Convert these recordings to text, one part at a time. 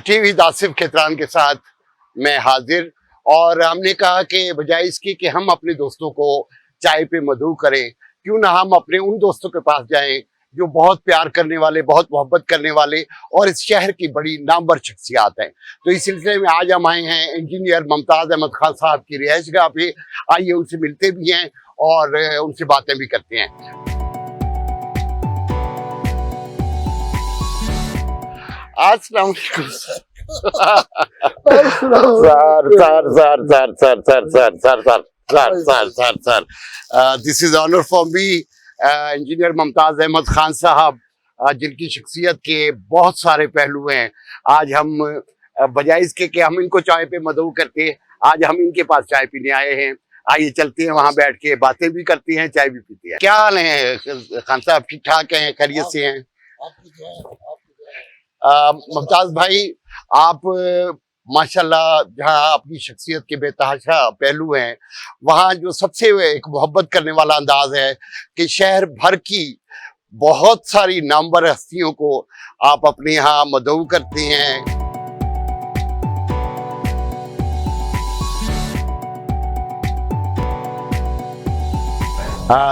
T V Asif Khetran کے ساتھ میں حاضر، اور ہم نے کہا کہ بجائے اس کی کہ ہم اپنے دوستوں کو چائے پہ مدعو کریں، کیوں نہ ہم اپنے ان دوستوں کے پاس جائیں جو بہت پیار کرنے والے، بہت محبت کرنے والے اور اس شہر کی بڑی نامور شخصیات ہیں۔ تو اس سلسلے میں آج ہم آئے ہیں انجینئر ممتاز احمد خان صاحب کی رہائش گاہ پہ۔ آئیے ان سے ملتے بھی ہیں اور ان سے باتیں بھی کرتے ہیں۔ السلام علیکم سر۔ دس از آنر فار می، انجینئر ممتاز احمد خان صاحب، جن کی شخصیت کے بہت سارے پہلو ہیں۔ آج ہم بجائے اس کے کہ ہم ان کو چائے پہ مدعو کرتے، آج ہم ان کے پاس چائے پینے آئے ہیں۔ آئیے چلتے ہیں، وہاں بیٹھ کے باتیں بھی کرتے ہیں، چائے بھی پیتے ہیں۔ کیا حال ہے خان صاحب؟ ٹھیک ٹھاک ہیں؟ خیریت سے ہیں؟ ممتاز بھائی، آپ ماشاءاللہ جہاں اپنی شخصیت کے بے تحاشا پہلو ہیں، وہاں جو سب سے ایک محبت کرنے والا انداز ہے کہ شہر بھر کی بہت ساری نامور ہستیوں کو آپ اپنے یہاں مدعو کرتے ہیں۔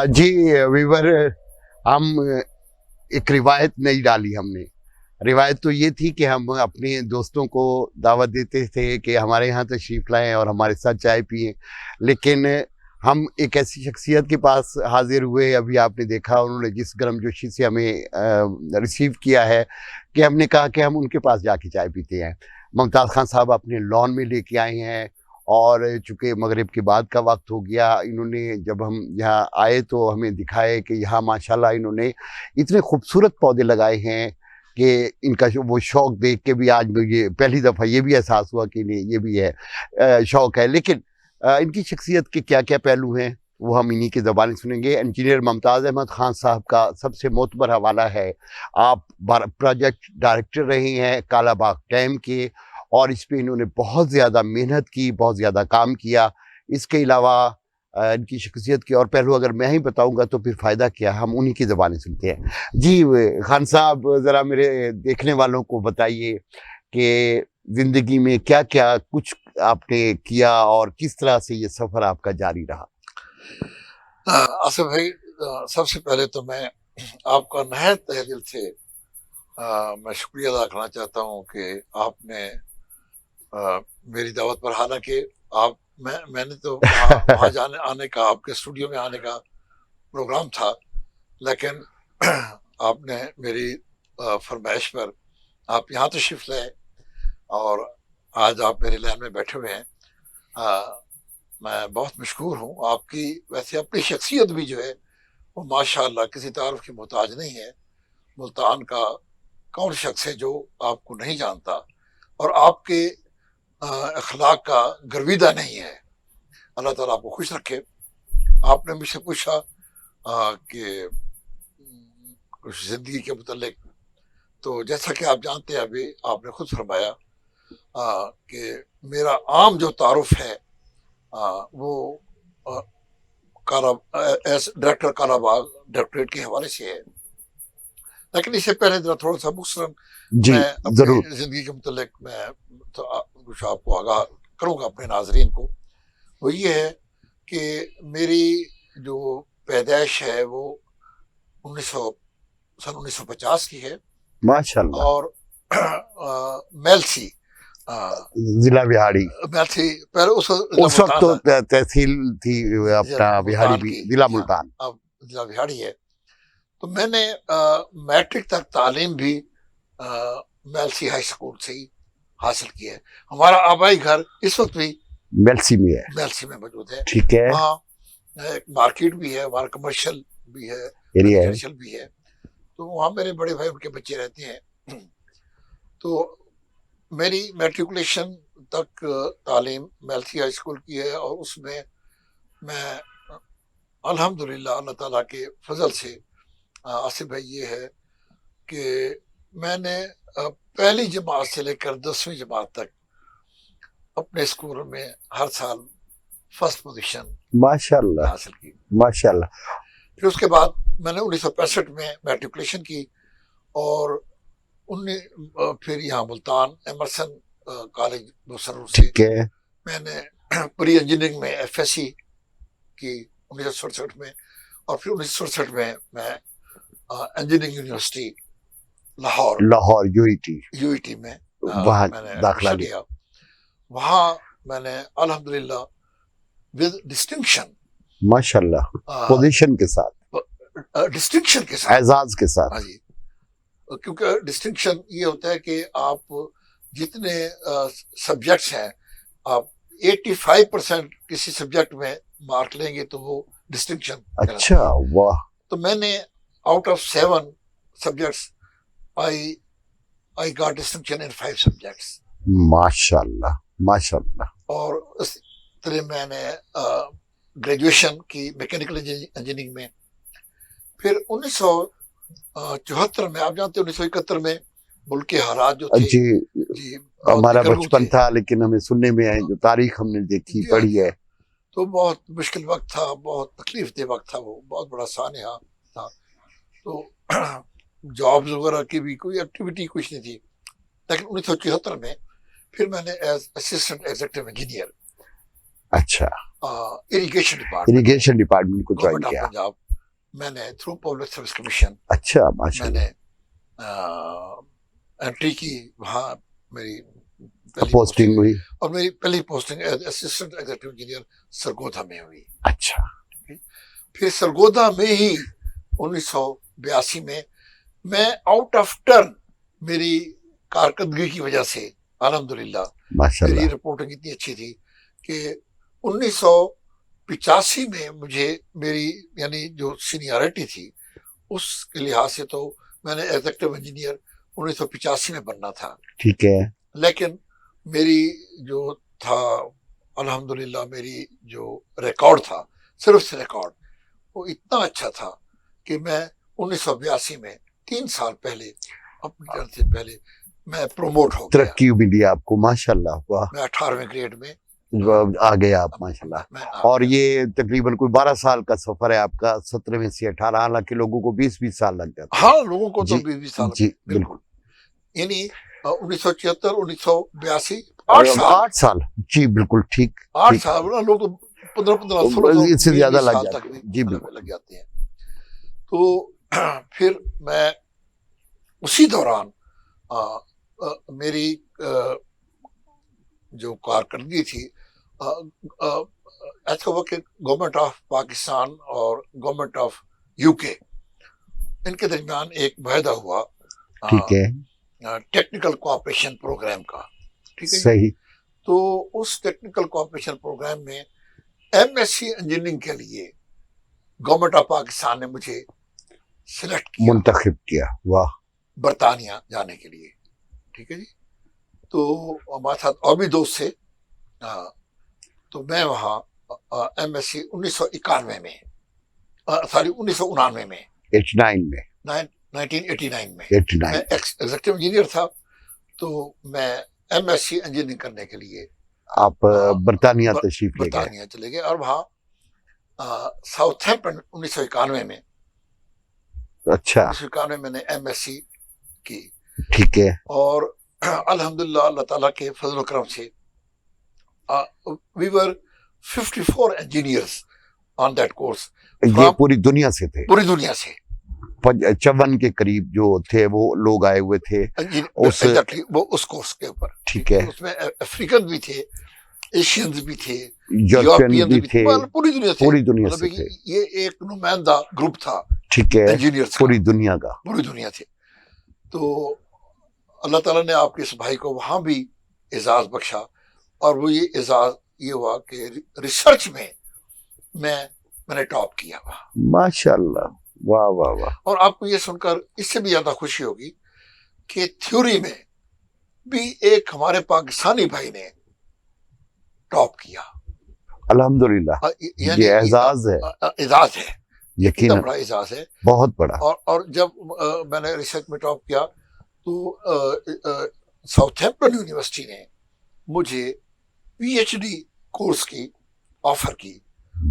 جی ویور، ہم ایک روایت نہیں ڈالی ہم نے۔ روایت تو یہ تھی کہ ہم اپنے دوستوں کو دعوت دیتے تھے کہ ہمارے یہاں تشریف لائیں اور ہمارے ساتھ چائے پئیں، لیکن ہم ایک ایسی شخصیت کے پاس حاضر ہوئے، ابھی آپ نے دیکھا انہوں نے جس گرم جوشی سے ہمیں ریسیو کیا ہے، کہ ہم نے کہا کہ ہم ان کے پاس جا کے چائے پیتے ہیں۔ ممتاز خان صاحب اپنے لان میں لے کے آئے ہیں، اور چونکہ مغرب کے بعد کا وقت ہو گیا، انہوں نے جب ہم یہاں آئے تو ہمیں دکھائے کہ یہاں ماشاءاللہ انہوں نے اتنے خوبصورت پودے لگائے ہیں کہ ان کا وہ شوق دیکھ کے بھی آج مجھے پہلی دفعہ یہ بھی احساس ہوا کہ نہیں، یہ بھی ہے شوق ہے۔ لیکن ان کی شخصیت کے کیا کیا پہلو ہیں وہ ہم انہی کی زبان سنیں گے۔ انجینئر ممتاز احمد خان صاحب کا سب سے معتبر حوالہ ہے، آپ پروجیکٹ ڈائریکٹر رہے ہیں کالا باغ ڈیم کے، اور اس پہ انہوں نے بہت زیادہ محنت کی، بہت زیادہ کام کیا۔ اس کے علاوہ ان کی شخصیت کے اور پہلو اگر میں ہی بتاؤں گا تو پھر فائدہ کیا، ہم انہی کی زبانیں سنتے ہیں۔ جی خان صاحب، ذرا میرے دیکھنے والوں کو بتائیے کہ زندگی میں کیا کیا کچھ آپ نے کیا اور کس طرح سے یہ سفر آپ کا جاری رہا۔ آصف بھائی، سب سے پہلے تو میں آپ کا نہایت تہ دل سے میں شکریہ ادا کرنا چاہتا ہوں کہ آپ نے میری دعوت پر، حالانکہ میں نے تو وہاں آنے کا، آپ کے اسٹوڈیو میں آنے کا پروگرام تھا، لیکن آپ نے میری فرمائش پر آپ یہاں تشریف لائے اور آج آپ میرے لائن میں بیٹھے ہوئے ہیں۔ میں بہت مشکور ہوں آپ کی۔ ویسے اپنی شخصیت بھی جو ہے وہ ماشاءاللہ کسی تعارف کی محتاج نہیں ہے۔ ملتان کا کون شخص ہے جو آپ کو نہیں جانتا، اور آپ کے اخلاق کا گرویدہ نہیں ہے۔ اللہ تعالیٰ آپ کو خوش رکھے۔ آپ نے مجھ سے پوچھا کہ کچھ زندگی کے متعلق، تو جیسا کہ آپ جانتے ہیں، ابھی آپ نے خود فرمایا کہ میرا عام جو تعارف ہے وہ ڈائریکٹر کالا باغ ڈائریکٹریٹ کے حوالے سے ہے، لیکن اس سے پہلے ذرا تھوڑا سا مختصراً میں اپنی زندگی کے متعلق میں کچھ آپ کو آگاہ کروں گا اپنے ناظرین کو۔ وہ یہ ہے کہ میری جو پیدائش ہے وہ 1950 کی ہے، ماشاءاللہ، اور میلسی ضلع بہاڑی، میلسی پہلے اس وقت تو تحصیل تھی اپنا بہاڑی بھی، ضلع ملتان، اب ضلع بہاڑی ہے۔ تو میں نے میٹرک تک تعلیم بھی میلسی ہائی اسکول سے ہی حاصل کی ہے۔ ہمارا آبائی گھر اس وقت بھی میلسی میں ہے، میلسی میں موجود ہے۔ ٹھیک ہے، وہاں ایک مارکیٹ بھی ہے، وہاں کمرشل بھی ہے، ریزیڈینشل بھی ہے، تو وہاں میرے بڑے بھائی ان کے بچے رہتے ہیں۔ تو میری میٹریکولیشن تک تعلیم میلسی ہائی اسکول کی ہے، اور اس میں الحمدللہ اللہ تعالیٰ کے فضل سے آصف بھائی یہ ہے کہ میں نے پہلی جماعت سے لے کر 10ویں جماعت تک اپنے اسکول میں ہر سال فرسٹ پوزیشن ماشاءاللہ حاصل کی۔ ماشاءاللہ۔ پھر اس کے بعد میں نے 1965 میں میٹریکولیشن کی، اور پھر یہاں ملتان ایمرسن کالج مسرور سے ٹھیک ہے میں نے پری انجینئرنگ میں ایف ایس سی کی 1967 میں، اور پھر 1967 میں engineering university Lahore U E T میں وہاں میں نے داخلہ ایڈمیشن لیا. لیا. وہاں میں نے الحمدللہ ود ڈسٹنکشن، ماشاء اللہ پوزیشن کے ساتھ، ڈسٹنکشن کے ساتھ، اعزاز کے ساتھ. ہاں جی، کیونکہ ڈسٹنکشن یہ ہوتا ہے کہ آپ جتنے سبجیکٹس ہیں، آپ 85% کسی سبجیکٹ میں مارک لیں گے تو وہ ڈسٹنکشن. اچھا واہ، تو میں نے out of 7 subjects I got distinction in 5 subjects. ماشاء اللہ ماشاء اللہ. اور اس طرح میں نے گریجویشن کی میکینیکل انجینئرنگ میں. پھر 1974 میں، آپ جانتے ہیں 1971 میں ملک کے حالات جو تھے، جی بہت ہمارا گرم بچپن تھے. تھا لیکن ہمیں سننے میں آئے، جو تاریخ ہم نے دیکھی جی، پڑھی ہے. تو بہت مشکل وقت تھا، بہت تکلیف دہ وقت تھا، وہ بہت بڑا سانحہ تھا. تو جابز وغیرہ کی بھی کوئی ایکٹیویٹی کچھ نہیں تھی. لیکن 1974 میں پھر میں نے ایز اسسٹنٹ ایگزیکٹو انجینئر اچھا اریگیشن ڈپارٹمنٹ، اریگیشن ڈپارٹمنٹ کو جوائن گورنمنٹ آف کیا. پنجاب، میں نے تھرو پبلک سروس کمیشن اچھا ماشاء میں اللہ. نے انٹری کی. وہاں میری پوسٹنگ ہوئی. اور میری پہلی posting as assistant executive engineer Sargodha میں ہوئی. اچھا پھر سرگودا میں ہی 1982 میں آؤٹ آف ٹرن، میری کارکردگی کی وجہ سے الحمدللہ ماشاء میری اللہ. رپورٹنگ اتنی اچھی تھی کہ 1985 میں مجھے میری یعنی جو سینیارٹی تھی اس کے لحاظ سے تو میں نے ایگزیکٹو انجینئر 1985 میں بننا تھا. ٹھیک ہے. لیکن میری جو تھا الحمدللہ میری جو ریکارڈ تھا، صرف سے ریکارڈ، وہ اتنا اچھا تھا کہ میں 1982 میں 3 سال پہلے اپنی ٹرن سے پہلے میں پروموٹ ہو گیا. ترقی ملی آپ کو ماشاء اللہ. واہ، میں 18ویں گریڈ میں آ گئے آپ ماشاء اللہ. میں اور یہ تقریباً کوئی 12 سال کا سفر ہے آپ کا، 17ویں سے 18، حالانکہ لوگوں کو 20 سال لگ جاتے ہیں. ہاں لوگوں کو تو جی 20 سال جی بالکل. یعنی 1976 1982 8 سال. جی بالکل ٹھیک. 8 سال لوگ تو 15 16 اس سے زیادہ لگ سال جاتے تک ہیں. بھی جی بالکل. لگ جاتے ہیں. تو پھر میں اسی دوران میری جو کارکردگی تھی، ایسا ہوا کہ گورنمنٹ آف پاکستان اور گورنمنٹ آف یو کے ان کے درمیان ایک معاہدہ ہوا ٹھیک ہے. ٹیکنیکل کوآپریشن پروگرام کا. ٹھیک ہے. صحیح. تو اس ٹیکنیکل کوآپریشن پروگرام میں ایم ایس سی انجینئرنگ کے لیے گورنمنٹ آف پاکستان نے مجھے سلیکٹ کیا، منتخب کیا. واہ، برطانیہ جانے کے لیے. ٹھیک ہے جی. تو ہمارے ساتھ اور بھی دوست تھے. تو میں وہاں ایم ایس سی 1991 میں 1999 میں 89 میں 1989 میں 89 میں ایگزیکٹو انجینئر تھا. تو میں ایم ایس سی انجینئرنگ کرنے کے لیے آپ برطانیہ تشریف لے گئے. برطانیہ چلے گئے، اور وہاں ساؤتھ ہیمپٹن 1991 میں اچھا 1991 میں نے ایم ایس سی کی. ٹھیک ہے. اور الحمدللہ اللہ تعالیٰ کے فضل و کرم سے we were 54 engineers on that course. یہ پوری دنیا سے تھے، پوری دنیا سے 55 کے قریب جو تھے وہ لوگ آئے ہوئے تھے وہ اس کورس کے اوپر. ٹھیک ہے. اس میں افریقن بھی تھے، ایشینز بھی تھے، یورپین بھی تھے، پوری دنیا سے. پوری دنیا سے مطلب تھے. یہ ایک نمائندہ گروپ تھا ٹھیک ہے. انجینئرز پوری دنیا کا. پوری دنیا تھے. تو اللہ تعالیٰ نے آپ کے اس بھائی کو وہاں بھی اعزاز بخشا، اور وہ یہ اعزاز یہ ہوا کہ ریسرچ میں میں نے ٹاپ کیا وہاں. ماشاء اللہ. واہ واہ واہ. اور آپ کو یہ سن کر اس سے بھی زیادہ خوشی ہوگی کہ تھیوری میں بھی ایک ہمارے پاکستانی بھائی نے ٹاپ کیا. الحمدللہ. یعنی یہ اعزاز ہے، اعزاز ہے، یقیناً بڑا اعزاز ہے، بہت بڑا. اور جب میں نے ریسرچ میں ٹاپ کیا تو ساؤتھ ہیمپٹن یونیورسٹی نے مجھے پی ایچ ڈی کورس کی آفر کی.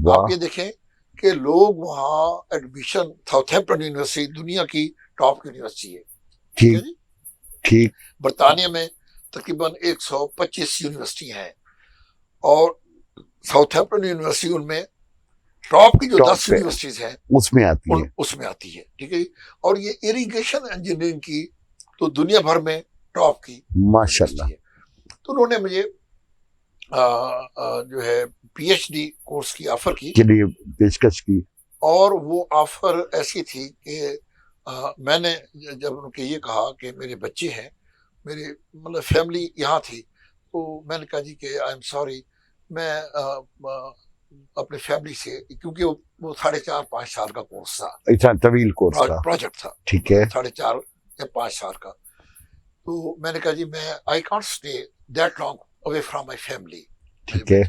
آپ یہ دیکھیں کہ لوگ وہاں ایڈمیشن، ساؤتھ ہیمپٹن یونیورسٹی دنیا کی ٹاپ یونیورسٹی ہے. ٹھیک ہے جی. ٹھیک. برطانیہ میں تقریباً 125 یونیورسٹی ہیں اور ساؤتھ ہیمپٹن یونیورسٹی ان میں ٹاپ کی جو 10 یونیورسٹیز ہیں اس میں آتی ہے. اس میں آتی ہے. ٹھیک ہے جی. اور یہ اریگیشن انجینئرنگ کی تو دنیا بھر میں ٹاپ کی ماشاءاللہ. ہے. تو انہوں نے مجھے جو ہے پی ایچ ڈی کورس کی آفر کی کے لیے پیشکش کی. اور وہ آفر ایسی تھی کہ میں نے جب ان کے یہ کہا کہ میرے بچے ہیں, میری مطلب فیملی یہاں تھی, تو میں نے کہا جی کہ آئی ایم سوری, میں اپنی فیملی سے, کیونکہ وہ 4.5-5 سال کا کورس تھا, اتنا طویل کورس تھا, پروجیکٹ تھا, ٹھیک ہے, 4.5 یا 5 سال کا. تو میں نے کہا جی میں I can't stay that long away from my family. ٹھیک ہے.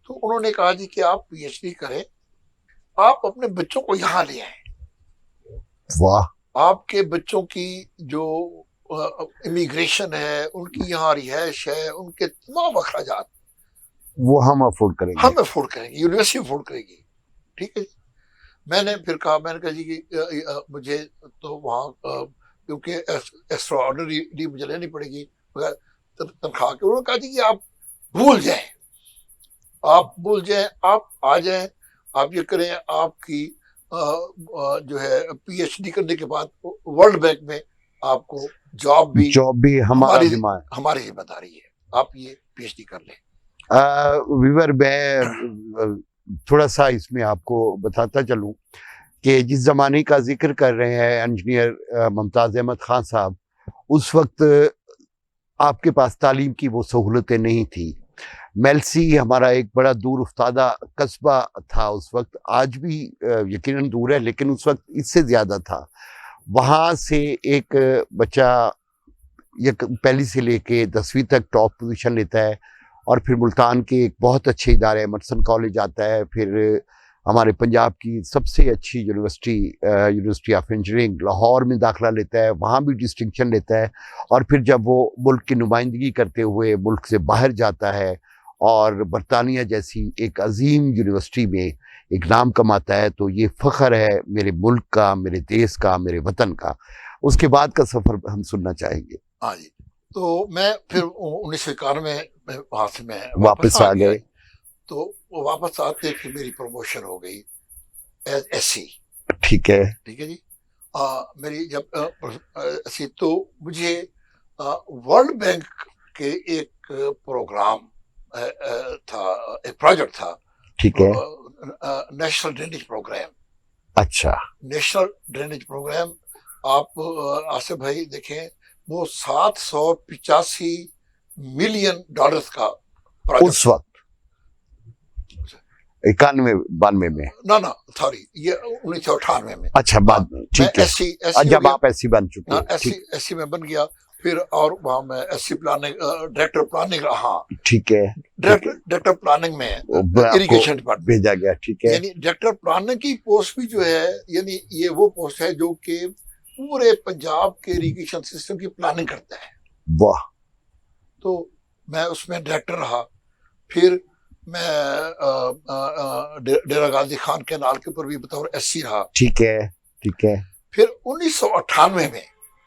تو انہوں نے کہا جی کہ آپ پی ایچ ڈی کریں, آپ اپنے بچوں کو یہاں لے آئیں. واہ. آپ کے بچوں کی جو امیگریشن ہے, ان کی یہاں رہائش ہے, ان کے تمام اخراجات وہ ہم افورڈ کریں گے, ہم افورڈ کریں گے, یونیورسٹی افورڈ کرے گی. ٹھیک ہے جی. میں نے پھر کہا, میں نے کہا جی کہ مجھے تو وہاں کیونکہ ایکسٹرا آرڈنری مجھے لینی پڑے گی تنخواہ کے. انہوں نے کہا جی کہ آپ بھول جائیں, آپ بھول جائیں, آپ آ جائیں, آپ یہ کریں, آپ کی جو ہے پی ایچ ڈی کرنے کے بعد ورلڈ بینک میں آپ کو جاب بھی ہماری ذمہ داری ہے, آپ یہ پی ایچ ڈی کر لیں. ویور میں تھوڑا سا اس میں آپ کو بتاتا چلوں کہ جس زمانے کا ذکر کر رہے ہیں انجینئر ممتاز احمد خان صاحب, اس وقت آپ کے پاس تعلیم کی وہ سہولتیں نہیں تھی. میلسی ہمارا ایک بڑا دور افتادہ قصبہ تھا اس وقت, آج بھی یقیناً دور ہے لیکن اس وقت اس سے زیادہ تھا. وہاں سے ایک بچہ پہلی سے لے کے 10ویں تک ٹاپ پوزیشن لیتا ہے, اور پھر ملتان کے ایک بہت اچھے ادارے ایمرسن کالج آتا ہے, پھر ہمارے پنجاب کی سب سے اچھی یونیورسٹی آف انجینئرنگ لاہور میں داخلہ لیتا ہے, وہاں بھی ڈسٹنکشن لیتا ہے, اور پھر جب وہ ملک کی نمائندگی کرتے ہوئے ملک سے باہر جاتا ہے اور برطانیہ جیسی ایک عظیم یونیورسٹی میں ایک نام کماتا ہے, تو یہ فخر ہے میرے ملک کا, میرے دیس کا, میرے وطن کا. اس کے بعد کا سفر ہم سننا چاہیں گے. ہاں جی. تو میں پھر 1991 میں وہاں سے میں واپس آ گئے. تو واپس آتے پھر میری پروموشن ہو گئی ایز ایس سی. ٹھیک ہے. ٹھیک ہے جی. میری جب ایسی تو مجھے ورلڈ بینک کے ایک پروگرام تھا, ایک پروجیکٹ تھا. ٹھیک ہے. National drainage programme. اچھا. نیشنل ڈرینیج پروگرام آپ آصف بھائی دیکھیں, وہ $785 ملین کا پروجیکٹ اس وقت 91-92 میں, نہ سوری یہ 1998 میں. اچھا بعد میں. ٹھیک ہے, جب آپ ایسی بن چکے. ایس سی میں بن گیا پھر, اور وہاں میں S C planning director planning رہا. ٹھیک ہے. ڈائریکٹر پلاننگ میں اریگیشن ڈپارٹمنٹ بھیجا گیا. ٹھیک ہے. یعنی ڈائریکٹر پلاننگ کی پوسٹ بھی جو ہے, یعنی یہ وہ پوسٹ ہے جو کہ پورے پنجاب کے اریگیشن سسٹم کی پلاننگ کرتا ہے. واہ. تو میں اس میں ڈائریکٹر رہا. پھر میں ڈیرہ غازی خان کینال کے اوپر بھی بطور ایس سی رہا. ٹھیک ہے. ٹھیک ہے. پھر 1998 میں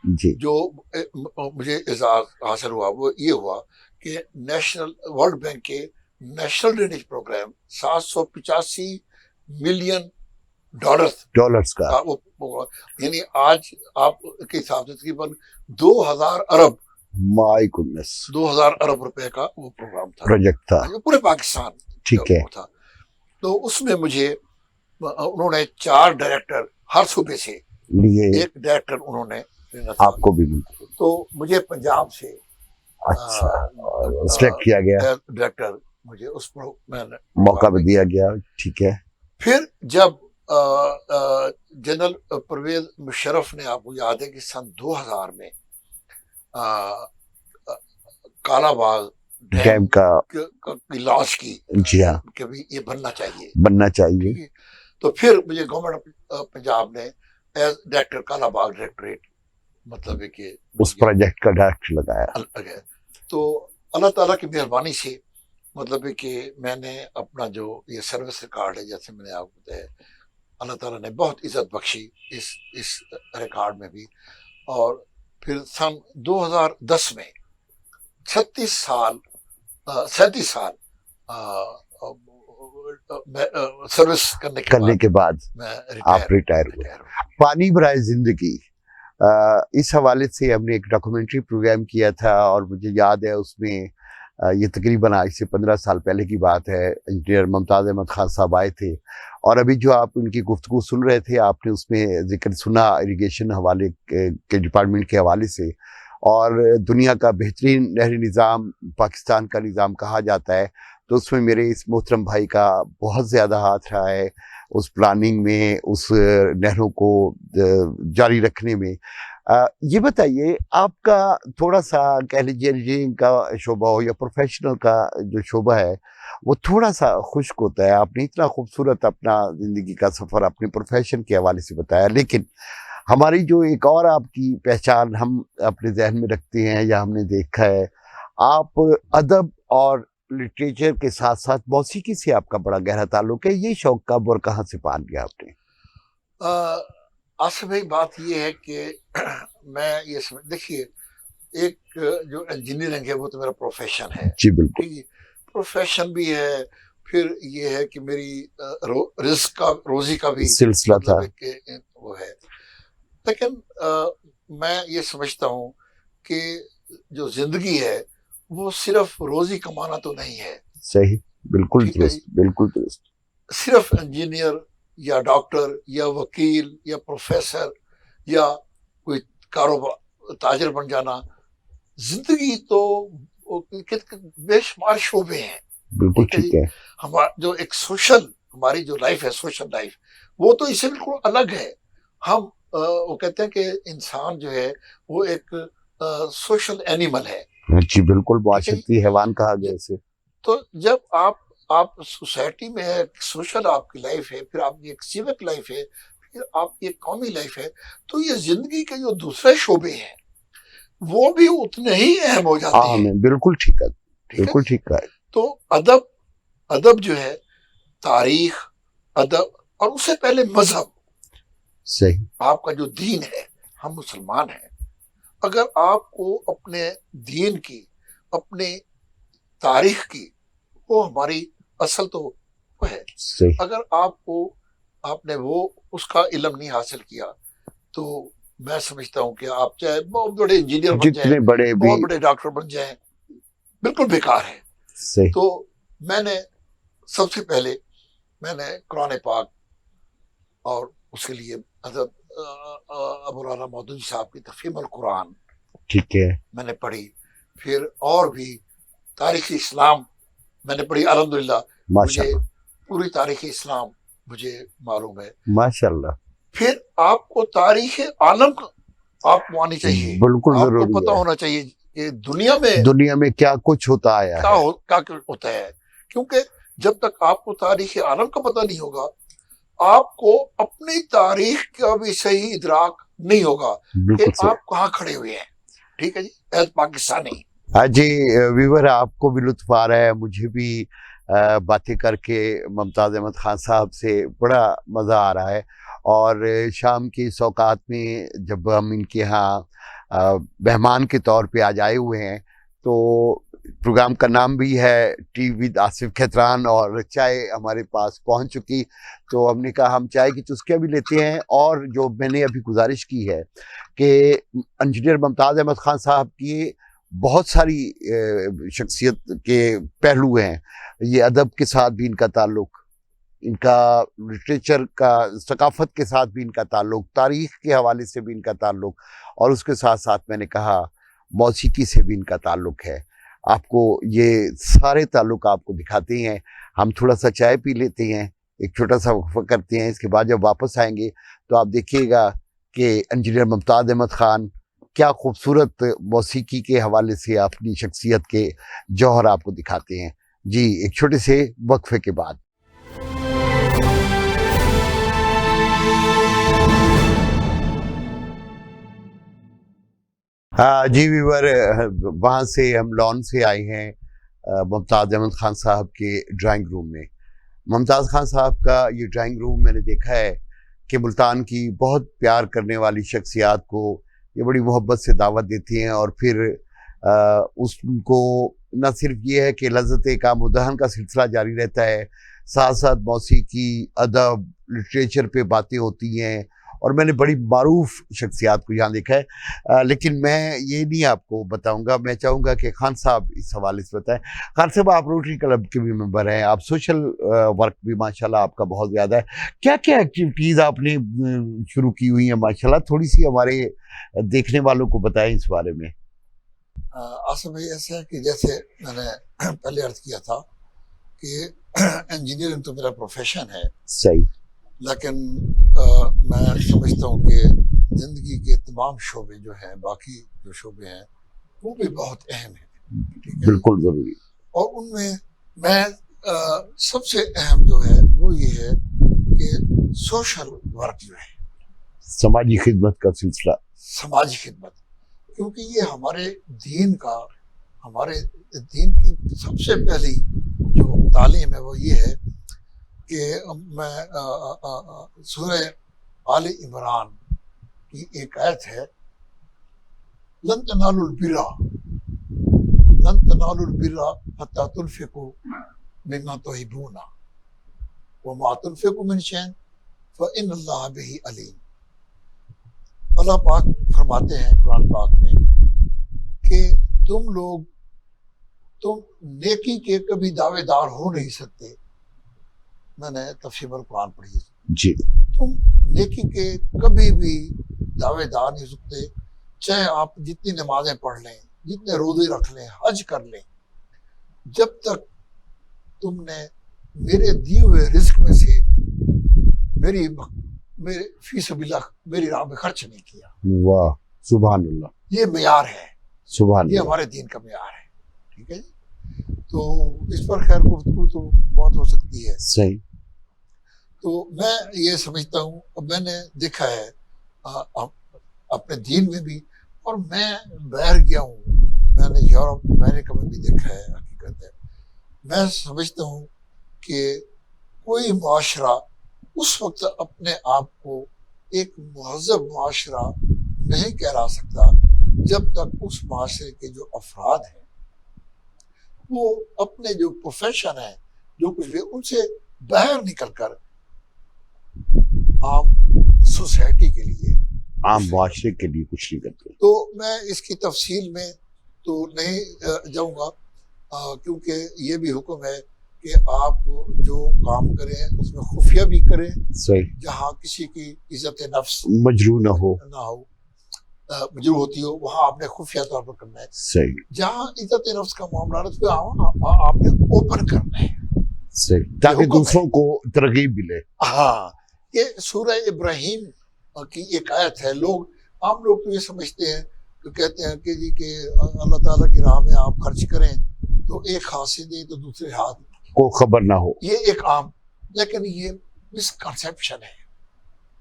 جی جو مجھے اعزاز حاصل ہوا وہ یہ ہوا کہ نیشنل ورلڈ بینک کے نیشنل ڈرینیج پروگرام $785 ملین کا, یعنی آج آپ کے حساب سے تقریباً 2000 ارب 2000 ارب روپے کا وہ پروگرام تھا, پروجیکٹ تھا پورے پاکستان. ٹھیک ہے. تھا. تو اس میں مجھے انہوں نے 4 ڈائریکٹر ہر صوبے سے لیے, ایک ڈائریکٹر انہوں نے آپ کو بھی. تو مجھے پنجاب سے اچھا سلیکٹ کیا گیا, ڈائریکٹر مجھے اس پر موقع بھی دیا گیا. ٹھیک ہے. پھر جب جنرل پرویز مشرف نے, آپ کو یاد ہے کہ سن 2000 میں کالا باغ ڈیم کا لانچ کی, جی ہاں, کہ یہ بننا چاہیے. تو پھر مجھے گورنمنٹ آف پنجاب نے as director Kala Bagh directorate, مطلب ہے کہ اس پروجیکٹ کا ڈائریکٹر لگایا. تو اللہ تعالیٰ کی مہربانی سے مطلب ہے کہ میں نے اپنا جو یہ سروس ریکارڈ ہے, جیسے میں نے آپ کو بتایا, اللہ تعالیٰ نے بہت عزت بخشی اس ریکارڈ میں بھی. اور پھر سن 2010 میں 37 سال سروس کرنے کے بعد میں آپ ریٹائر ہوئے. پانی برائے زندگی، اس حوالے سے ہم نے ایک ڈاکومنٹری پروگرام کیا تھا، اور مجھے یاد ہے اس میں یہ تقریباً آج سے 15 سال پہلے کی بات ہے، انجینئر ممتاز احمد خان صاحب آئے تھے، اور ابھی جو آپ ان کی گفتگو سن رہے تھے آپ نے اس میں ذکر سنا اریگیشن حوالے کے ڈپارٹمنٹ کے حوالے سے، اور دنیا کا بہترین نہری نظام پاکستان کا نظام کہا جاتا ہے، تو اس میں میرے اس محترم بھائی کا بہت زیادہ ہاتھ رہا ہے اس پلاننگ میں، اس نہروں کو جاری رکھنے میں. یہ بتائیے آپ کا تھوڑا سا کہہ لیجیے انجینئرنگ کا شعبہ ہو یا پروفیشنل کا جو شعبہ ہے وہ تھوڑا سا خشک ہوتا ہے. آپ نے اتنا خوبصورت اپنا زندگی کا سفر اپنے پروفیشن کے حوالے سے بتایا، لیکن ہماری جو ایک اور آپ کی پہچان ہم اپنے ذہن میں رکھتے ہیں یا ہم نے دیکھا ہے، آپ ادب اور لٹریچر کے ساتھ ساتھ موسیقی سے آپ کا بڑا گہرا تعلق ہے. یہ شوق کب اور کہاں سے پال گیا آپ نے؟ آصف بھائی بات یہ ہے کہ میں یہ دیکھیے، ایک جو انجینئرنگ ہے وہ تو میرا پروفیشن ہے. جی بالکل. ٹھیک ہے، پروفیشن بھی ہے، پھر یہ ہے کہ میری رزق کا روزی کا بھی سلسلہ تھا وہ ہے. لیکن میں یہ سمجھتا ہوں کہ جو زندگی ہے وہ صرف روزی کمانا تو نہیں ہے. صحیح، بالکل درست، بالکل درست. صرف انجینئر یا ڈاکٹر یا وکیل یا پروفیسر یا کوئی کاروبار تاجر بن جانا، زندگی تو بے شمار شعبے ہیں. بالکل ٹھیک ہے. ہمارا جو ایک سوشل، ہماری جو لائف ہے سوشل لائف، وہ تو اس سے بالکل الگ ہے. ہم وہ کہتے ہیں کہ انسان جو ہے وہ ایک سوشل اینیمل ہے. جی بالکل، معاشرتی حیوان کہا گیا اسے. تو جب آپ سوسائٹی میں ہے، سوشل آپ کی لائف ہے، پھر آپ کی ایک سیوک لائف ہے، پھر آپ کی ایک قومی لائف ہے، تو یہ زندگی کے جو دوسرے شعبے ہیں وہ بھی اتنے ہی اہم ہو جاتے ہیں. بالکل ٹھیک ہے، بالکل ٹھیک ہے. تو ادب جو ہے، تاریخ، ادب، اور اس سے پہلے مذہب. صحیح. آپ کا جو دین ہے، ہم مسلمان ہیں، اگر آپ کو اپنے دین کی، اپنے تاریخ کی، وہ ہماری اصل تو وہ ہے. اگر آپ نے اس کا علم نہیں حاصل کیا تو میں سمجھتا ہوں کہ آپ چاہے بہت بڑے انجینئر بن جائیں، بہت بڑے ڈاکٹر بن جائیں، بالکل بیکار ہے. تو میں نے سب سے پہلے قرآن پاک اور اس کے لیے حضرت ابوالعلا مودودی صاحب کی تفہیم القرآن، ٹھیک ہے، میں نے پڑھی. پھر اور بھی تاریخ اسلام میں نے پڑھی. الحمدللہ مجھے پوری تاریخ اسلام مجھے معلوم ہے. ماشاءاللہ. پھر آپ کو تاریخ عالم آپ کو آنی چاہیے، بالکل ضروری ہے. آپ کو پتہ ہونا چاہیے کہ دنیا میں کیا کچھ ہوتا آیا ہے، کیا ہوتا ہے. کیونکہ جب تک آپ کو تاریخ عالم کا پتہ نہیں ہوگا، آپ کو اپنی تاریخ کا بھی صحیح ادراک نہیں ہوگا کہ آپ کہاں کھڑے ہوئے ہیں. ٹھیک ہے جی، ایز پاکستانی. جی ویور، آپ کو بھی لطف آ رہا ہے، مجھے بھی باتیں کر کے ممتاز احمد خان صاحب سے بڑا مزہ آ رہا ہے. اور شام کی اس اوقات میں جب ہم ان کے ہاں مہمان کے طور پہ آج آئے ہوئے ہیں، تو پروگرام کا نام بھی ہے ٹی ود آصف کھیتران، اور چائے ہمارے پاس پہنچ چکی، تو ہم نے کہا ہم چائے کی چسکیاں بھی لیتے ہیں. اور جو میں نے ابھی گزارش کی ہے کہ انجینئر ممتاز احمد خان صاحب کی بہت ساری شخصیت کے پہلو ہیں. یہ ادب کے ساتھ بھی ان کا تعلق، ان کا لٹریچر کا ثقافت کے ساتھ بھی ان کا تعلق، تاریخ کے حوالے سے بھی ان کا تعلق، اور اس کے ساتھ ساتھ میں نے کہا موسیقی سے بھی ان کا تعلق ہے. آپ کو یہ سارے تعلق آپ کو دکھاتے ہیں. ہم تھوڑا سا چائے پی لیتے ہیں، ایک چھوٹا سا وقفہ کرتے ہیں. اس کے بعد جب واپس آئیں گے تو آپ دیکھیے گا کہ انجینئر ممتاز احمد خان کیا خوبصورت موسیقی کے حوالے سے اپنی شخصیت کے جوہر آپ کو دکھاتے ہیں. جی ایک چھوٹے سے وقفے کے بعد. جی ویور، وہاں سے ہم لان سے آئے ہیں ممتاز احمد خان صاحب کے ڈرائنگ روم میں. ممتاز خان صاحب کا یہ ڈرائنگ روم میں نے دیکھا ہے کہ ملتان کی بہت پیار کرنے والی شخصیات کو یہ بڑی محبت سے دعوت دیتی ہیں، اور پھر اس کو نہ صرف یہ ہے کہ لذت کام و دہن کا سلسلہ جاری رہتا ہے، ساتھ ساتھ موسیقی، ادب، لٹریچر پہ باتیں ہوتی ہیں، اور میں نے بڑی معروف شخصیات کو یہاں دیکھا ہے۔ لیکن میں یہ نہیں آپ کو بتاؤں گا، میں چاہوں گا کہ خان صاحب اس حوالے سے بتائیں۔ خان صاحب، آپ روٹری کلب کے بھی ممبر ہیں، آپ سوشل ورک بھی ماشاءاللہ آپ کا بہت زیادہ ہے، کیا کیا ایکٹیویٹیز آپ نے شروع کی ہوئی ہیں ماشاءاللہ؟ تھوڑی سی ہمارے دیکھنے والوں کو بتائیں اس بارے میں۔ آصف بھائی، ایسا ہے کہ جیسے میں نے پہلے عرض کیا تھا کہ انجینئرنگ تو میرا پروفیشن ہے، صحیح، لیکن میں سمجھتا ہوں کہ زندگی کے تمام شعبے جو ہیں، باقی جو شعبے ہیں وہ بھی بہت اہم ہیں، ٹھیک ہے؟ بالکل ضروری، اور ان میں سب سے اہم جو ہے وہ یہ ہے کہ سوشل ورک جو ہے، سماجی خدمت کا سلسلہ، سماجی خدمت، کیونکہ یہ ہمارے دین کی سب سے پہلی جو تعلیم ہے وہ یہ ہے کہ میں سورہ آل عمران کی ایک آیت ہے، لن تنالوا البر حتی تنفقوا مما تحبون وما تنفقوا من شیء فإن اللہ بہ علیم۔ اللہ پاک فرماتے ہیں قرآن پاک میں کہ تم نیکی کے کبھی دعوے دار ہو نہیں سکتے۔ میں نے تفسیر القرآن پڑھی ہے، جی، تم نیکی کے کبھی بھی دعوے دار نہیں سکتے، چاہے آپ جتنی نمازیں پڑھ لیں، جتنے روزے رکھ لیں، حج کر لیں، جب تک تم نے میرے دیے ہوئے رزق میں سے میرے فی سبیل اللہ میری راہ میں خرچ نہیں کیا۔ واہ، سبحان اللہ، یہ معیار ہے، سبحان یہ اللہ، ہمارے دین کا معیار ہے، ٹھیک ہے جی؟ تو اس پر خیر گفتگو تو بہت ہو سکتی ہے۔ صحیح، تو میں یہ سمجھتا ہوں، اب میں نے دیکھا ہے اپنے دین میں بھی، اور میں باہر گیا ہوں، میں نے یورپ امریکہ میں بھی دیکھا ہے، حقیقت ہے۔ میں سمجھتا ہوں کہ کوئی معاشرہ اس وقت اپنے آپ کو ایک مہذب معاشرہ نہیں کہلا سکتا جب تک اس معاشرے کے جو افراد ہیں وہ اپنے جو پروفیشن ہے، جو کچھ بھی، ان سے باہر نکل کر عام سوسائٹی کے لیے، عام معاشرے کے لیے کچھ نہیں کرتے۔ تو میں اس کی تفصیل میں تو نہیں جاؤں گا، کیونکہ یہ بھی حکم ہے کہ آپ جو کام کریں اس میں خفیہ بھی کریں، صحیح، جہاں کسی کی عزت نفس مجروح نہ ہو، مجروح ہوتی ہو، وہاں آپ نے خفیہ طور پر کرنا ہے۔ صحیح، جہاں عزت نفس کا معاملہ ہے، اس پہ آپ نے اوپن کرنا ہے، صحیح، تاکہ دوسروں کو ترغیب ملے۔ ہاں، یہ سورہ ابراہیم کی ایک آیت ہے۔ عام لوگ تو یہ سمجھتے ہیں، تو کہتے ہیں کہ جی کہ اللہ تعالیٰ کی راہ میں آپ خرچ کریں تو ایک ہاتھ سے دیں تو دوسرے ہاتھ کو خبر نہ ہو، یہ ایک عام، لیکن یہ مسکنسیپشن ہے،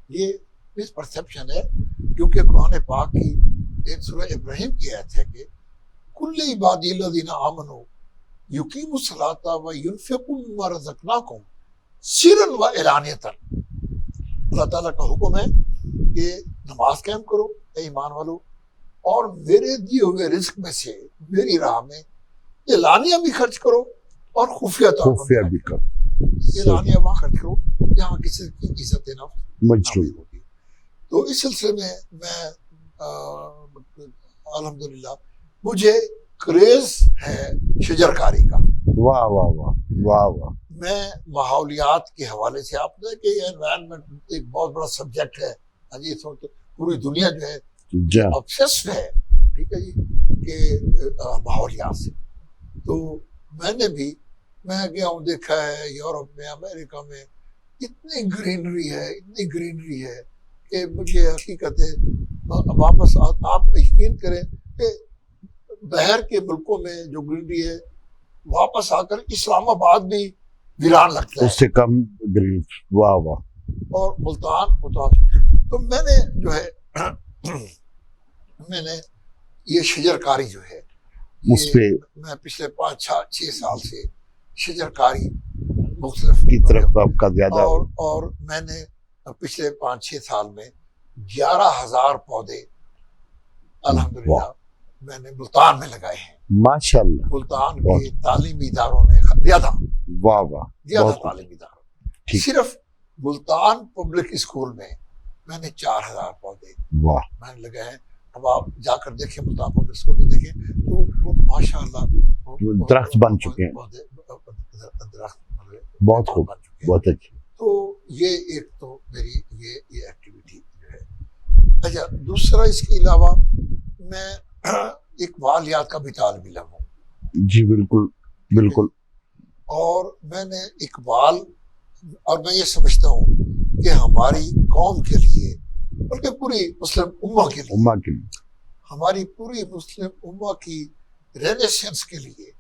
یہ مسپرسیپشن ہے، کیونکہ قرآن پاک کی ایک سورہ ابراہیم کی آیت ہے کہ کل عبادی الذین آمنوا یقیموا الصلاۃ وینفقوا مما رزقناکم سرا وعلانیۃ۔ اللہ تعالیٰ کا حکم ہے کہ نماز قائم کرو اے ایمان والو، اور میرے دیے ہوئے رزق میں سے میری راہ میں اعلانیہ بھی خرچ کرو اور خفیہ طور پر خفیہ بھی کر، اعلانیہ وہاں خرچ کرو جہاں کسی کی عزت نفس مجروح نافذ ہوتی ہے۔ تو اس سلسلے میں الحمدللہ مجھے کریز ہے شجر کاری کا۔ واہ واہ واہ واہ واہ، میں ماحولیات کے حوالے سے، آپ نے کہ انوائرمنٹ ایک بہت بڑا سبجیکٹ ہے، ہاں جی، اس وقت پوری دنیا جو ہے جا obsessed ہے، ٹھیک ہے جی، کہ ماحولیات سے۔ تو میں نے بھی، میں گیا ہوں، دیکھا ہے یورپ میں، امریکہ میں اتنی گرینری ہے کہ مجھے حقیقت ہے واپس آپ یقین کریں کہ باہر کے ملکوں میں جو گرینری ہے واپس آ کر اسلام آباد بھی ویران لگتا ہے، اس سے کم گرین، واہ واہ، اور ملتان تو میں نے جو ہے میں نے یہ شجر کاری جو ہے اس پہ میں پچھلے 5-6 سال سے شجر کاری مختلف کی طرف آپ کا زیادہ، اور میں نے پچھلے 5-6 سال میں 11,000 پودے الحمدللہ میں نے ملتان میں لگائے ہیں. ماشاء اللہ. ملتان کے تعلیمی اداروں میں دیا تھا. واہ واہ. دیا تھا تعلیمی اداروں. صرف ملتان پبلک اسکول میں میں نے 4000 پودے میں نے لگائے ہیں. اب آپ جا کر دیکھیں ملتان پبلک اسکول میں دیکھیں تو وہ ماشاء اللہ درخت بن چکے ہیں. درخت بہت خوب, بہت اچھی. تو یہ ایک تو میری یہ ایکٹیویٹی جو ہے. اچھا دوسرا اس کے علاوہ میں اقبالیات کا بھی طالب علم ہوں. جی بالکل بالکل. اور میں نے اقبال اور میں یہ سمجھتا ہوں کہ ہماری قوم کے لیے بلکہ پوری مسلم امہ کے لیے ہماری پوری مسلم امہ کی رینیسنس کے لیے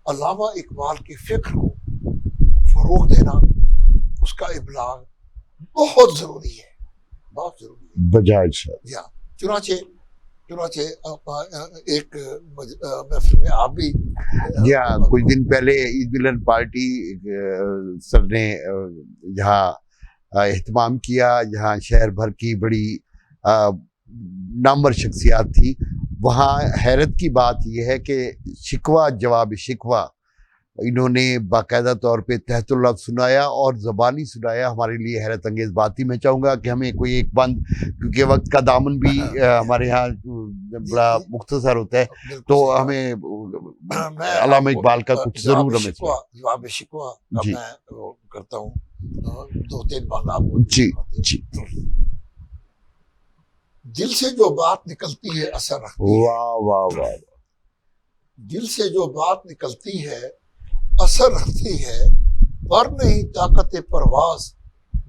علامہ اقبال کی فکر کو فروغ دینا, اس کا ابلاغ بہت ضروری ہے, بہت ضروری ہے. بجائے یا چنانچہ ایک محفل میں آپ بھی جی ہاں کچھ دن پہلے عید ملن پارٹی سر نے جہاں اہتمام کیا, جہاں شہر بھر کی بڑی نامور شخصیات تھی, وہاں حیرت کی بات یہ ہے کہ شکوہ جواب شکوہ انہوں نے باقاعدہ طور پہ تحت اللفظ سنایا اور زبانی سنایا. ہمارے لیے حیرت انگیز بات تھی. میں چاہوں گا کہ ہمیں کوئی ایک بند, کیونکہ وقت کا دامن بھی ہمارے یہاں بڑا مختصر ہوتا ہے, تو ہمیں علامہ اقبال کا کچھ ضرور ہمیں جواب شکوہ میں کرتا ہوں. 2-3 بند آپ کو. جی جی. دل سے جو بات نکلتی ہے اثر رکھتی ہے. واہ واہ واہ. دل سے جو بات نکلتی ہے اثر رکھتی ہے, پر نہیں طاقت پرواز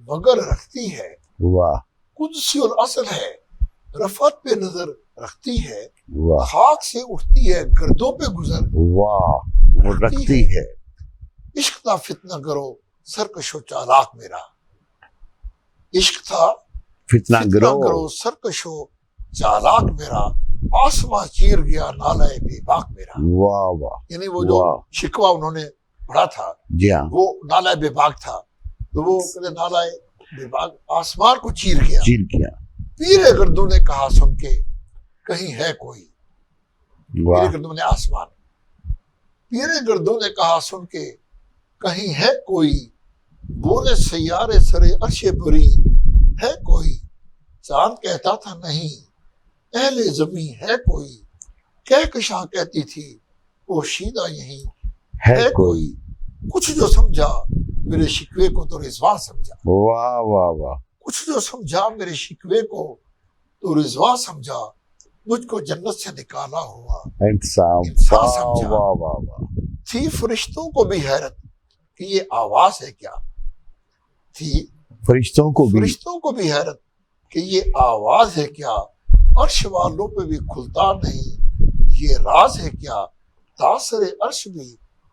مگر رکھتی ہے. واہ. قدسی الاصل ہے رفعت پہ نظر رکھتی ہے. واہ. خاک سے اٹھتی ہے گردوں پہ گزر. واہ وہ رکھتی ہے. عشق تھا فتنہ گرو سرکش و چالاک میرا. عشق تھا فتنہ گرو سرکش و چالاک میرا. آسماں چیر گیا نالہ بے باک میرا. واہ واہ. یعنی وہ جو شکوہ انہوں نے پڑھا تھا جی ہاں وہ نالہ بے باک تھا, تو وہ نالہ بے باک آسمان کو چیر گیا. پیر گردوں نے کہا سن کے کہیں ہے کوئی. پیر گردوں نے آسمان, پیر گردوں نے کہا سن کے کہیں ہے کوئی. بولے سیارے سرے عرش بری ہے کوئی. چاند کہتا تھا نہیں اہل زمین ہے کوئی. کہکشاں کہتی تھی پوشیدہ یہیں ہے کوئی. کچھ جو سمجھا میرے شکوے کو تو رضوان سمجھا. واہ واہ واہ. کچھ جو سمجھا میرے شکوے کو تو رضوان سمجھا. مجھ کو جنت سے نکالا ہوا انسان سمجھا. واہ واہ واہ. تھی فرشتوں کو بھی حیرت کہ یہ آواز ہے کیا. تھی فرشتوں کو بھی حیرت کہ یہ آواز ہے کیا. عرش والوں پہ بھی کھلتا نہیں یہ راز ہے کیا. تاثر عرش بھی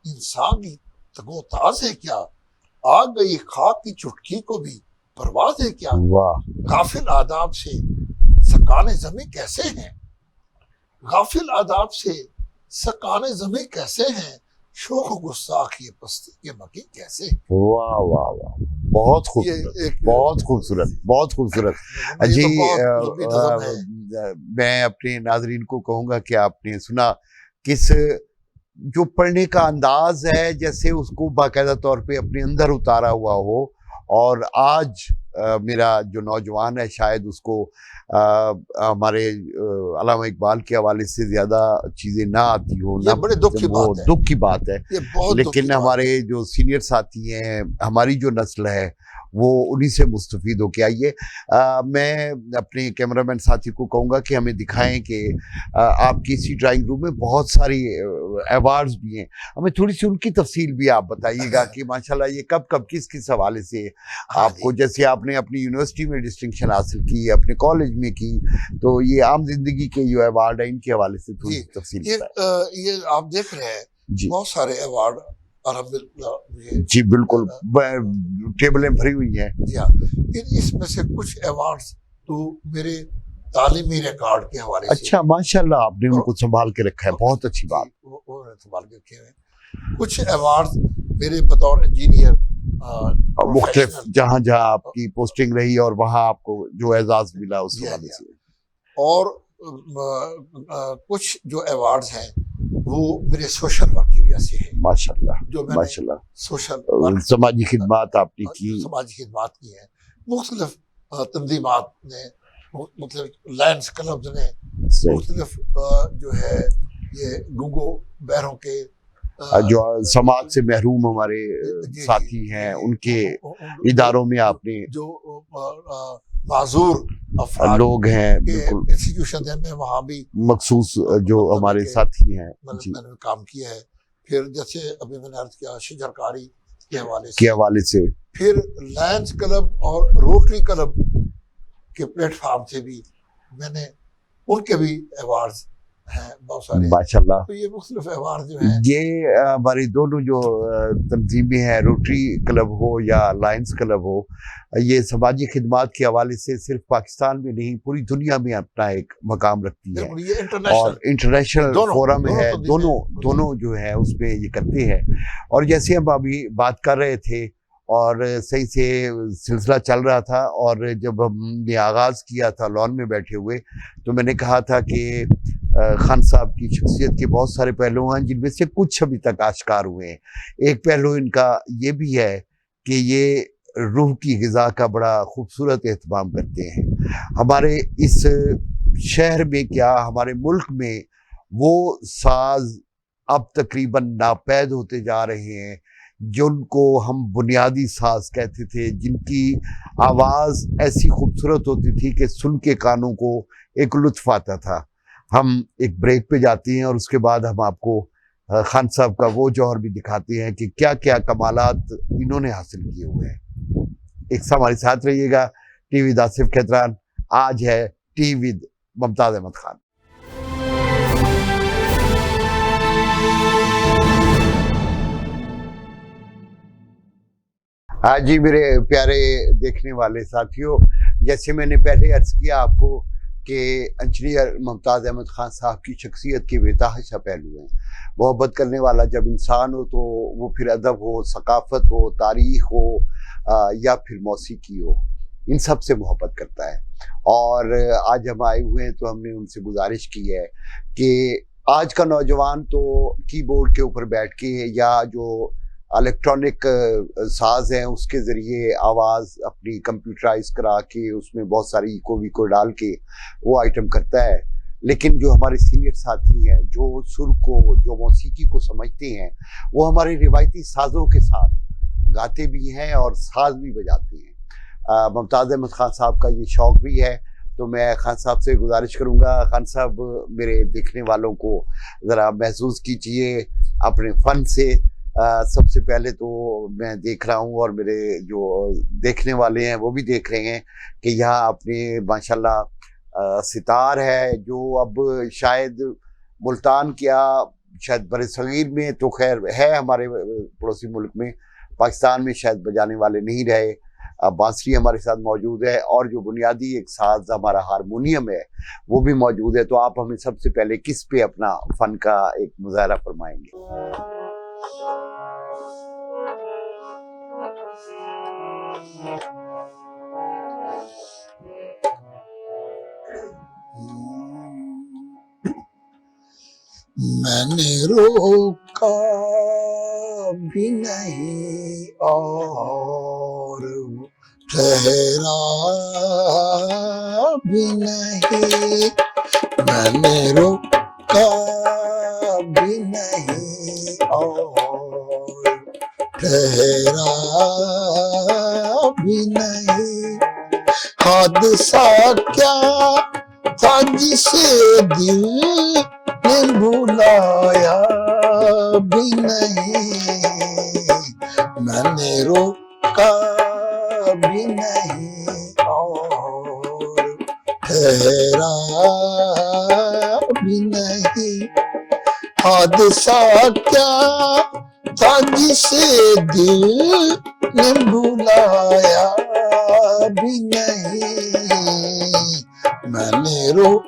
انسانی تگو تاز ہے کیا. آ گئی خاک کی چٹکی کو بھی پرواز ہے کیا. غافل آداب سے سکان زمیں کیسے ہیں. غافل آداب سے سکان زمیں کیسے ہیں. شوخ گستاخ یہ پستی کے مکی کیسے ہیں. واہ واہ واہ. بہت خوبصورت, بہت خوبصورت, بہت خوبصورت. جی میں اپنے ناظرین کو کہوں گا کہ آپ نے سنا کس جو پڑھنے کا انداز ہے جیسے اس کو باقاعدہ طور پہ اپنے اندر اتارا ہوا ہو. اور آج میرا جو نوجوان ہے شاید اس کو ہمارے علامہ اقبال کے حوالے سے زیادہ چیزیں نہ آتی ہوں. یہ بڑے دکھ کی بات ہے. لیکن ہمارے جو سینئر ساتھی ہیں, ہماری جو نسل ہے وہ انہی سے مستفید ہو کے آئیے. میں اپنے کیمرہ مین ساتھی کو کہوں گا کہ ہمیں دکھائیں کہ آپ کی اسی ڈرائنگ روم میں بہت ساری ایوارڈز بھی ہیں. ہمیں تھوڑی سی ان کی تفصیل بھی آپ بتائیے گا کہ ماشاءاللہ یہ کب کس حوالے سے آپ کو, جیسے آپ نے اپنی یونیورسٹی میں ڈسٹنکشن حاصل کی, اپنے کالج میں کی, تو یہ عام زندگی کے جو ایوارڈ ہیں ان کے حوالے سے تھوڑی تفصیل بتائیں. یہ آپ دیکھ رہے ہیں بہت سارے ایوارڈ جی بالکل ٹیبلیں بھری ہوئی ہیں. اس میں سے کچھ ایوارڈز تو میرے تعلیمی ریکارڈ کے حوالے سے. اچھا ماشاءاللہ آپ نے ان کو سنبھال کے رکھا ہے, بہت اچھی بات. سنبھال کے رکھے ہیں. کچھ ایوارڈز میرے بطور انجینئر مختلف جہاں آپ کی پوسٹنگ رہی اور وہاں آپ کو جو اعزاز ملا اس حوالے سے. اور کچھ جو ایوارڈز ہیں وہ میرے سوشل ورک کی وجہ سے ہے، ماشاءاللہ جو میں نے ماشاءاللہ سوشل سماجی خدمات آپ نے کی. سماجی خدمات کی ہیں. مختلف تنظیمات نے، مختلف لائنز کلبز نے، صحیح. مختلف جو ہے یہ گونگو بہروں کے جو سماج سے محروم ہمارے ساتھی ہیں ان کے اداروں میں آپ نے جو معذور افراد لوگ ہیں کے بالکل انسٹیٹیوشن ہیں، میں وہاں بھی مخصوص جو ہمارے ساتھی ہیں جی میں نے کام کیا ہے. پھر جیسے ابھی میں نے عرض کیا شجرکاری کے حوالے کے حوالے سے، پھر لائنز کلب اور روٹری کلب کے پلیٹ فارم سے بھی میں نے ان کے بھی ایوارڈز ہیں بہت سارے. ماشاءاللہ تو یہ مختلف ایوارڈ جو ہیں یہ ہماری دونوں جو تنظیمیں ہیں، روٹری کلب ہو یا لائنز کلب ہو، یہ سماجی خدمات کے حوالے سے صرف پاکستان میں نہیں پوری دنیا میں اپنا ایک مقام رکھتی ہے بالکل یہ اور انٹرنیشنل فورم ہے. دونوں جو ہے اس پہ یہ کرتے ہیں. اور جیسے ہم ابھی بات کر رہے تھے اور صحیح سے سلسلہ چل رہا تھا، اور جب ہم نے آغاز کیا تھا لان میں بیٹھے ہوئے تو میں نے کہا تھا کہ خان صاحب کی شخصیت کے بہت سارے پہلو ہیں جن میں سے کچھ ابھی تک آشکار ہوئے ہیں. ایک پہلو ان کا یہ بھی ہے کہ یہ روح کی غذا کا بڑا خوبصورت اہتمام کرتے ہیں. ہمارے اس شہر میں کیا ہمارے ملک میں وہ ساز اب تقریباً ناپید ہوتے جا رہے ہیں جن کو ہم بنیادی ساز کہتے تھے، جن کی آواز ایسی خوبصورت ہوتی تھی کہ سن کے کانوں کو ایک لطف آتا تھا. ہم ایک بریک پہ جاتے ہیں اور اس کے بعد ہم آپ کو خان صاحب کا وہ جوہر بھی دکھاتے ہیں کہ کیا کیا کمالات انہوں نے حاصل کیے ہوئے ہیں. ایک سا ہمارے ساتھ رہیے گا. ٹی وی آصف کھتران، آج ہے ٹی وی ممتاز احمد خان. جی میرے پیارے دیکھنے والے ساتھیوں، جیسے میں نے پہلے عرض کیا آپ کو کہ انجینئر ممتاز احمد خان صاحب کی شخصیت کے بے تحاشا پہلو ہیں. محبت کرنے والا جب انسان ہو تو وہ پھر ادب ہو، ثقافت ہو، تاریخ ہو یا پھر موسیقی ہو، ان سب سے محبت کرتا ہے. اور آج ہم آئے ہوئے ہیں تو ہم نے ان سے گزارش کی ہے کہ آج کا نوجوان تو کی بورڈ کے اوپر بیٹھ کے یا جو الیکٹرانک ساز ہیں اس کے ذریعے آواز اپنی کمپیوٹرائز کرا کے اس میں بہت ساری ایکو ویکو ڈال کے وہ آئٹم کرتا ہے. لیکن جو ہمارے سینئر ساتھی ہیں جو سر کو، جو موسیقی کو سمجھتے ہیں، وہ ہمارے روایتی سازوں کے ساتھ گاتے بھی ہیں اور ساز بھی بجاتے ہیں. ممتاز احمد خان صاحب کا یہ شوق بھی ہے. تو میں خان صاحب سے گزارش کروں گا، خان صاحب میرے دیکھنے والوں کو ذرا محسوس کیجئے اپنے فن سے. سب سے پہلے تو میں دیکھ رہا ہوں اور میرے جو دیکھنے والے ہیں وہ بھی دیکھ رہے ہیں کہ یہاں اپنے ماشاءاللہ ستار ہے جو اب شاید ملتان کیا شاید بر صغیر میں تو خیر ہے، ہمارے پڑوسی ملک میں پاکستان میں شاید بجانے والے نہیں رہے. بانسری ہمارے ساتھ موجود ہے اور جو بنیادی ایک ساز ہمارا ہارمونیم ہے وہ بھی موجود ہے. تو آپ ہمیں سب سے پہلے کس پہ اپنا فن کا ایک مظاہرہ فرمائیں گے؟ میں نے روکا بھی نہیں اور ٹھہرا بھی نہیں، میں نے روکا بھی نہیں اور ٹھہرا بھی نہیں. حادثہ کیا تھا جسے دل نے بھلایا بھی نہیں، میں نے روکا بھی نہیں اور ٹھہرا بھی نہیں. حادثہ کیا تھا جسے دل نے بھلایا بھی نہیں، میں نے روکا